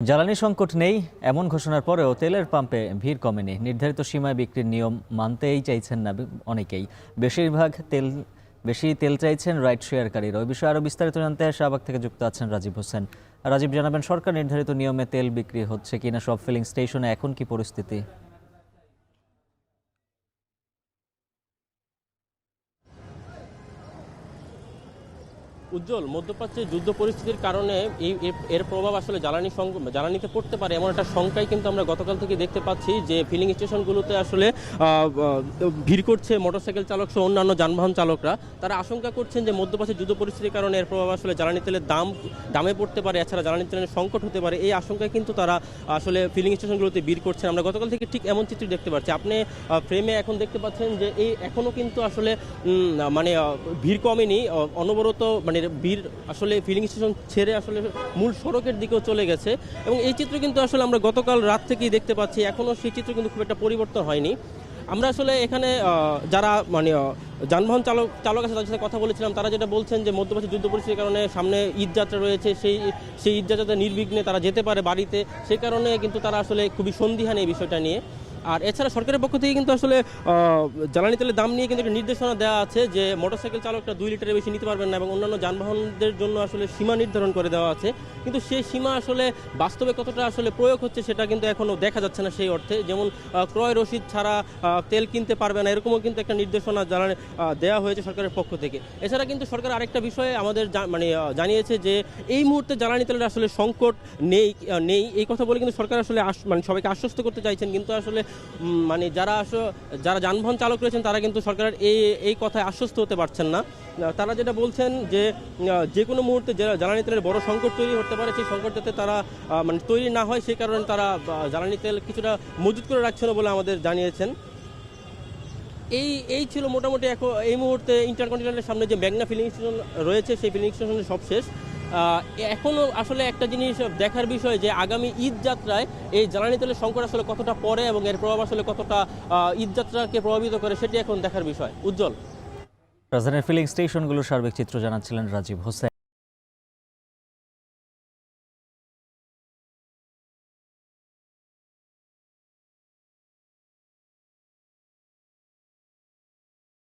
জ্বালানি সংকট নেই এমন ঘোষণার পরেও তেলের পাম্পে ভিড় কমেনি। নির্ধারিত সীমায় বিক্রির নিয়ম মানতেই চাইছেন না অনেকেই। বেশি তেল চাইছেন রাইড শেয়ারকারীরা। ওই বিষয়ে আরও বিস্তারিত জানতে শাহবাগ থেকে যুক্ত আছেন রাজীব হোসেন। রাজীব, জানাবেন সরকার নির্ধারিত নিয়মে তেল বিক্রি হচ্ছে কিনা, সব ফিলিং স্টেশনে এখন কি পরিস্থিতি? উজ্জ্বল, মধ্যপ্রাচ্যের যুদ্ধ পরিস্থিতির কারণে এর প্রভাব আসলে জ্বালানিতে পড়তে পারে এমন একটা শঙ্কাই কিন্তু আমরা গতকাল থেকে দেখতে পাচ্ছি যে ফিলিং স্টেশনগুলোতে আসলে ভিড় করছে মোটরসাইকেল চালক সহ অন্যান্য যানবাহন চালকরা। তারা আশঙ্কা করছেন যে মধ্যপ্রাচ্যের যুদ্ধ পরিস্থিতির কারণে এর প্রভাব আসলে জ্বালানি তেলের দামে পড়তে পারে, এছাড়া জ্বালানি তেলের সংকট হতে পারে। এই আশঙ্কায় কিন্তু তারা আসলে ফিলিং স্টেশনগুলোতে ভিড় করছেন। আমরা গতকাল থেকে ঠিক এমন চিত্র দেখতে পাচ্ছি। আপনি ফ্রেমে এখন দেখতে পাচ্ছেন যে এখনও কিন্তু আসলে ভিড় কমেনি, অনবরত ভিড় আসলে ফিলিং স্টেশন ছেড়ে আসলে মূল সড়কের দিকেও চলে গেছে। এবং এই চিত্র কিন্তু আসলে আমরা গতকাল রাত থেকেই দেখতে পাচ্ছি, এখনও সেই চিত্র কিন্তু খুব একটা পরিবর্তন হয়নি। আমরা আসলে এখানে যারা যানবাহন চালক আছে তাদের সাথে কথা বলেছিলাম। তারা যেটা বলছেন যে মধ্যপ্রাচ্যের যুদ্ধ পরিস্থিতির কারণে সামনে ঈদযাত্রা রয়েছে, সেই ঈদযাত্রাতে নির্বিঘ্নে তারা যেতে পারে বাড়িতে, সেই কারণে কিন্তু তারা আসলে খুবই সন্দিহান এই বিষয়টা নিয়ে। আর এছাড়া সরকারের পক্ষ থেকে কিন্তু আসলে জ্বালানি তেলের দাম নিয়ে কিন্তু একটা নির্দেশনা দেওয়া আছে যে মোটরসাইকেল চালকরা 2 লিটারের বেশি নিতে পারবেন না, এবং অন্যান্য যানবাহনদের জন্য আসলে সীমা নির্ধারণ করে দেওয়া আছে। কিন্তু সেই সীমা আসলে বাস্তবে কতটা আসলে প্রয়োগ হচ্ছে সেটা কিন্তু এখনও দেখা যাচ্ছে না। সেই অর্থে যেমন ক্রয় রসিদ ছাড়া তেল কিনতে পারবে না, এরকমও কিন্তু একটা নির্দেশনা দেওয়া হয়েছে সরকারের পক্ষ থেকে। এছাড়া কিন্তু সরকার আরেকটা বিষয়ে আমাদের জানিয়েছে যে এই মুহূর্তে জ্বালানি তেলের আসলে সংকট নেই এই কথা বলে কিন্তু সরকার আসলে সবাইকে আশ্বস্ত করতে চাইছেন। কিন্তু আসলে যারা যানবাহন চালক রয়েছেন তারা কিন্তু সরকারের এই কথায় আশ্বস্ত হতে পারছেন না। তারা যেটা বলছেন যে কোনো মুহূর্তে জ্বালানি তেলের বড় সংকট তৈরি হতে পারে, সেই সংকট যাতে তারা তৈরি না হয় সেই কারণে তারা জ্বালানি তেল কিছুটা মজুত করে রাখছিল বলে আমাদের জানিয়েছেন। এই ছিল মোটামুটি এখন এই মুহূর্তে ইন্টারকন্টিনেন্টালের সামনে যে মেঘনা ফিলিং স্টেশন রয়েছে সেই ফিলিং স্টেশনের সব শেষ। এখনও আসলে একটা জিনিস দেখার বিষয় যে আগামী ঈদ যাত্রায় এই জ্বালানি তেলের সংকট আসলে কতটা পড়ে এবং এর প্রভাব আসলে কতটা ঈদ যাত্রাকে প্রভাবিত করে সেটি এখন দেখার বিষয়। উজ্জ্বল, রাজধানীর ফিলিং স্টেশনগুলোর সার্বিক চিত্র জানাচ্ছিলেন রাজীব হোসেন।